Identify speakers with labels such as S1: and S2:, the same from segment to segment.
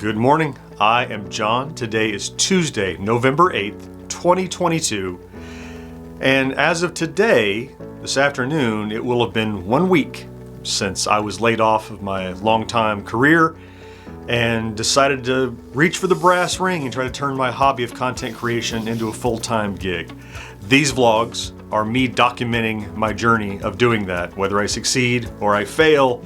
S1: Good morning, I am John. Today is Tuesday, November 8th, 2022. And as of today, this afternoon, it will have been 1 week since I was laid off of my longtime career and decided to reach for the brass ring and try to turn my hobby of content creation into a full-time gig. These vlogs are me documenting my journey of doing that, whether I succeed or I fail.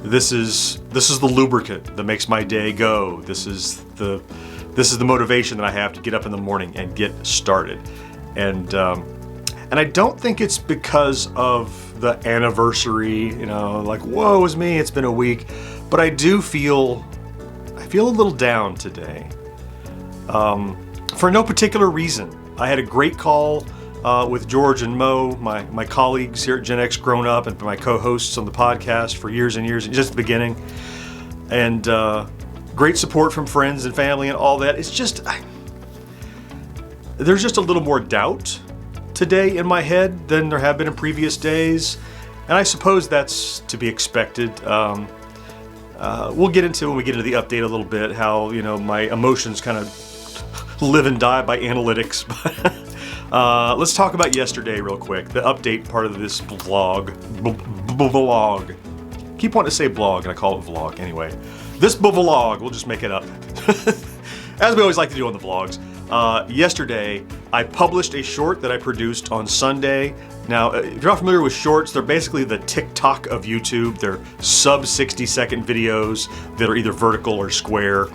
S1: This is the lubricant that makes my day go. This is the motivation that I have to get up in the morning and get started. And I don't think it's because of the anniversary, like woe is me, it's been a week. But I feel a little down today. For no particular reason. I had a great call with George and Mo, my colleagues here at GenXGrownUp and my co-hosts on the podcast for years and years, just the beginning. And great support from friends and family and all that. It's just, there's just a little more doubt today in my head than there have been in previous days. And I suppose that's to be expected. We'll get into when we get into the update a little bit, how, my emotions kind of live and die by analytics. Let's talk about yesterday real quick, the update part of this vlog. Keep wanting to say blog, and I call it vlog anyway. This vlog, we'll just make it up. As we always like to do on the vlogs. Yesterday, I published a short that I produced on Sunday. Now, if you're not familiar with shorts, they're basically the TikTok of YouTube. They're sub 60-second videos that are either vertical or square.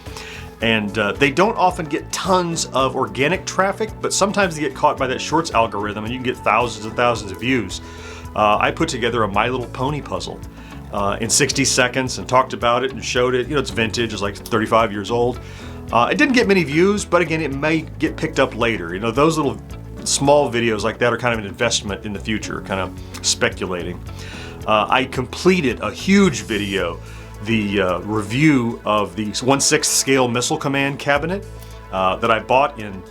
S1: And they don't often get tons of organic traffic, but sometimes they get caught by that shorts algorithm and you can get thousands and thousands of views. I put together a My Little Pony puzzle in 60 seconds and talked about it and showed it. It's vintage, it's like 35 years old. It didn't get many views, but again, it may get picked up later. Those little small videos like that are kind of an investment in the future, kind of speculating. I completed a huge video, the review of the 1/6 scale missile command cabinet that I bought in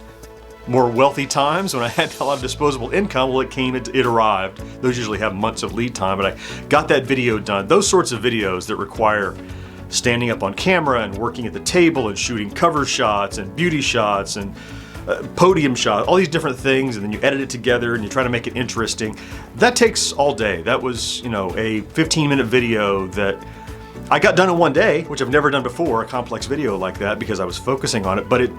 S1: more wealthy times when I had a lot of disposable income. Well, it arrived. Those usually have months of lead time, but I got that video done. Those sorts of videos that require standing up on camera and working at the table and shooting cover shots and beauty shots and podium shots, all these different things, and then you edit it together and you try to make it interesting. That takes all day. That was, a 15-minute video that I got done in one day, which I've never done before, a complex video like that, because I was focusing on it. But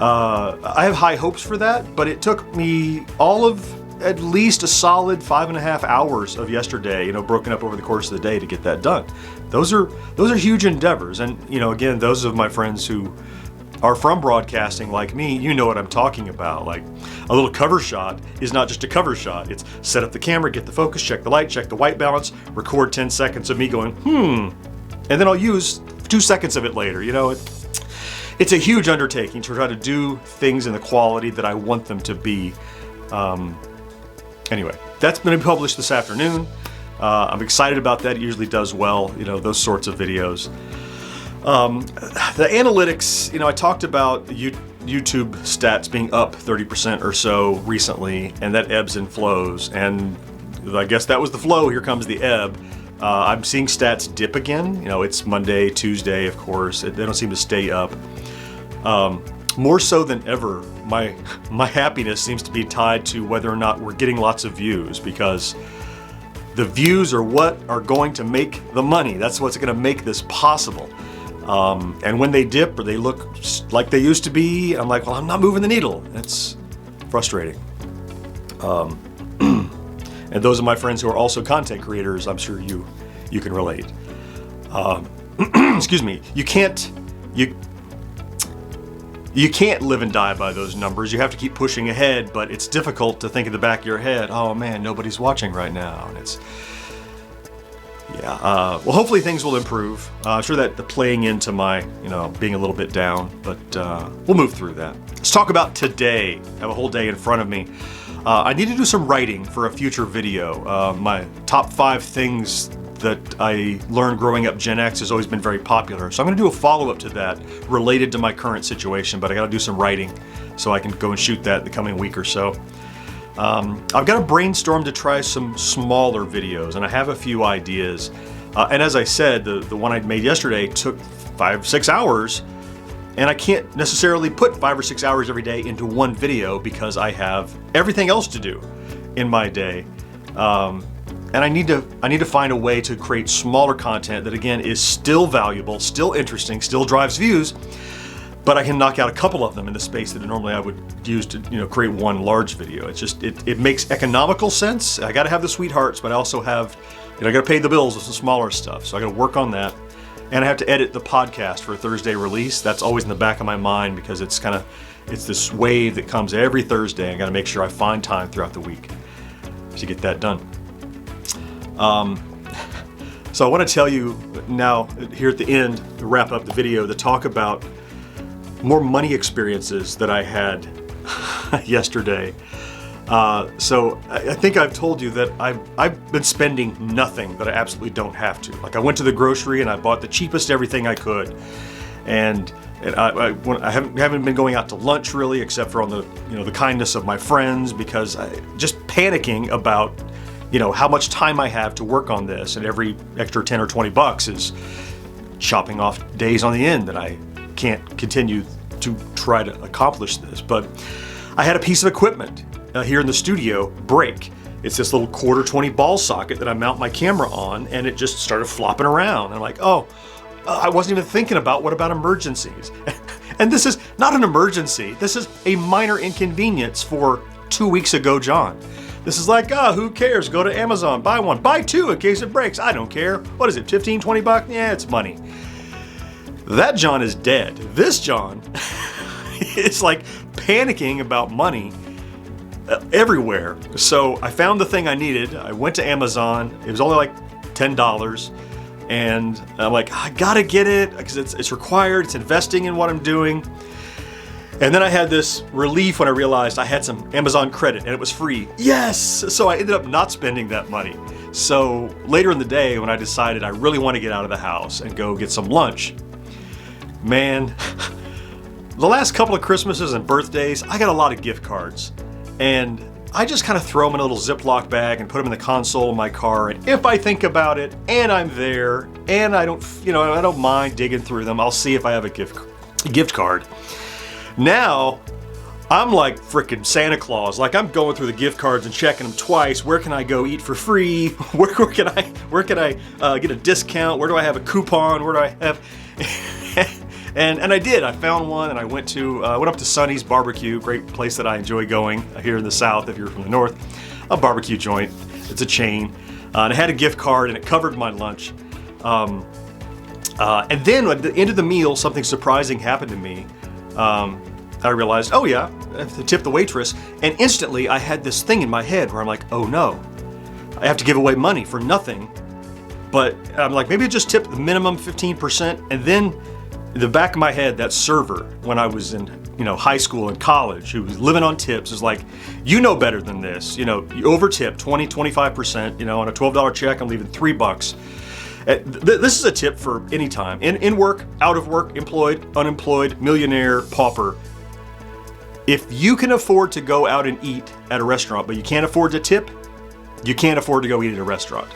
S1: I have high hopes for that, but it took me all of at least a solid 5.5 hours of yesterday, broken up over the course of the day to get that done. Those are huge endeavors. And, again, those of my friends who are from broadcasting like me, you know what I'm talking about. Like, a little cover shot is not just a cover shot. It's set up the camera, get the focus, check the light, check the white balance, record 10 seconds of me going, and then I'll use 2 seconds of it later. It's a huge undertaking to try to do things in the quality that I want them to be. Anyway, that's going to be published this afternoon. I'm excited about that. It usually does well, those sorts of videos. The analytics, I talked about YouTube stats being up 30% or so recently, and that ebbs and flows. And I guess that was the flow. Here comes the ebb. I'm seeing stats dip again. It's Monday, Tuesday, of course. They don't seem to stay up. More so than ever, my happiness seems to be tied to whether or not we're getting lots of views, because the views are what are going to make the money. That's what's going to make this possible. And when they dip or they look like they used to be, I'm like, well, I'm not moving the needle. It's frustrating. And those of my friends who are also content creators, I'm sure you can relate. Excuse me. You can't live and die by those numbers. You have to keep pushing ahead, but it's difficult to think in the back of your head, oh man, nobody's watching right now. And it's, well, hopefully things will improve. I'm sure that the playing into my, being a little bit down, but we'll move through that. Let's talk about today. I have a whole day in front of me. I need to do some writing for a future video. My top 5 things that I learned growing up Gen X has always been very popular. So I'm gonna do a follow-up to that related to my current situation, but I gotta do some writing so I can go and shoot that the coming week or so. I've got a brainstorm to try some smaller videos, and I have a few ideas. And as I said, the one I made yesterday took 5-6 hours, and I can't necessarily put 5 or 6 hours every day into one video because I have everything else to do in my day. And I need to find a way to create smaller content that, again, is still valuable, still interesting, still drives views, but I can knock out a couple of them in the space that normally I would use to, create one large video. It's just, it makes economical sense. I got to have the sweethearts, but I also have, I got to pay the bills with some smaller stuff. So I got to work on that. And I have to edit the podcast for a Thursday release. That's always in the back of my mind because it's this wave that comes every Thursday. I got to make sure I find time throughout the week to get that done. So I want to tell you now, here at the end, to wrap up the video, to talk about more money experiences that I had yesterday. So I think I've told you that I've been spending nothing that I absolutely don't have to. Like, I went to the grocery and I bought the cheapest everything I could, and I haven't been going out to lunch really, except for on the kindness of my friends, because just panicking about how much time I have to work on this, and every extra 10 or 20 bucks is chopping off days on the end that I can't continue to try to accomplish this. But I had a piece of equipment here in the studio break. It's this little 1/4 ball socket that I mount my camera on, and it just started flopping around. I'm like, oh, I wasn't even thinking about what about emergencies. And this is not an emergency. This is a minor inconvenience for 2 weeks ago John. This is like, who cares? Go to Amazon, buy one, buy two in case it breaks. I don't care. What is it, 15, 20 bucks? Yeah, it's money. That John is dead. This John is like panicking about money everywhere. So I found the thing I needed. I went to Amazon. It was only like $10. And I'm like, I gotta get it because it's required. It's investing in what I'm doing. And then I had this relief when I realized I had some Amazon credit and it was free. Yes! So I ended up not spending that money. So later in the day, when I decided I really want to get out of the house and go get some lunch, man, the last couple of Christmases and birthdays, I got a lot of gift cards. And I just kind of throw them in a little Ziploc bag and put them in the console of my car. And if I think about it and I'm there and I don't mind digging through them, I'll see if I have a gift card. Now, I'm like frickin' Santa Claus. Like, I'm going through the gift cards and checking them twice. Where can I go eat for free? Where can I get a discount? Where do I have a coupon? Where do I have? and I did. I found one, and I went up to Sonny's Barbecue, great place that I enjoy going here in the South. If you're from the North, a barbecue joint. It's a chain, and it had a gift card, and it covered my lunch. And then at the end of the meal, something surprising happened to me. I realized, oh yeah, I have to tip the waitress, and instantly I had this thing in my head where I'm like, oh no, I have to give away money for nothing. But I'm like, maybe I just tip the minimum 15%, and then in the back of my head, that server, when I was in high school and college, who was living on tips, is like, you know better than this. You over tip 20, 25%, on a $12 check, I'm leaving $3. This is a tip for any time, in work, out of work, employed, unemployed, millionaire, pauper. If you can afford to go out and eat at a restaurant, but you can't afford to tip, you can't afford to go eat at a restaurant.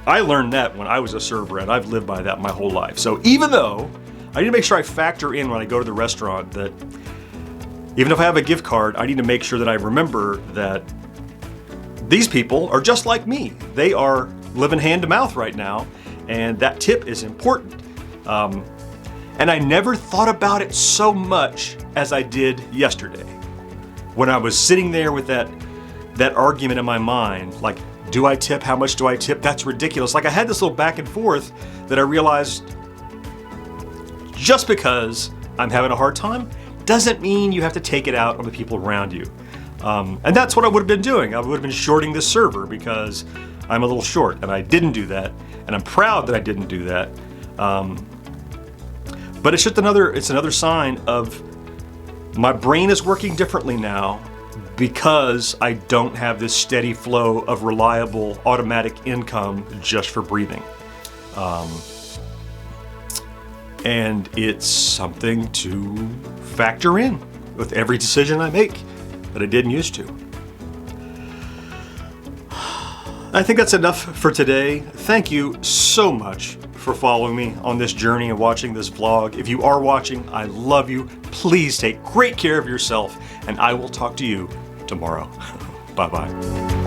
S1: I learned that when I was a server, and I've lived by that my whole life. So even though I need to make sure I factor in when I go to the restaurant that even if I have a gift card, I need to make sure that I remember that these people are just like me. They are living hand to mouth right now, and that tip is important. And I never thought about it so much as I did yesterday, when I was sitting there with that argument in my mind, like, do I tip? How much do I tip? That's ridiculous. Like, I had this little back and forth that I realized just because I'm having a hard time doesn't mean you have to take it out on the people around you. And that's what I would have been doing. I would have been shorting this server because I'm a little short, and I didn't do that. And I'm proud that I didn't do that. But it's just another sign of my brain is working differently now because I don't have this steady flow of reliable automatic income just for breathing. And it's something to factor in with every decision I make that I didn't used to. I think that's enough for today. Thank you so much for for following me on this journey and watching this vlog. If you are watching, I love you. Please take great care of yourself, and I will talk to you tomorrow. Bye-bye.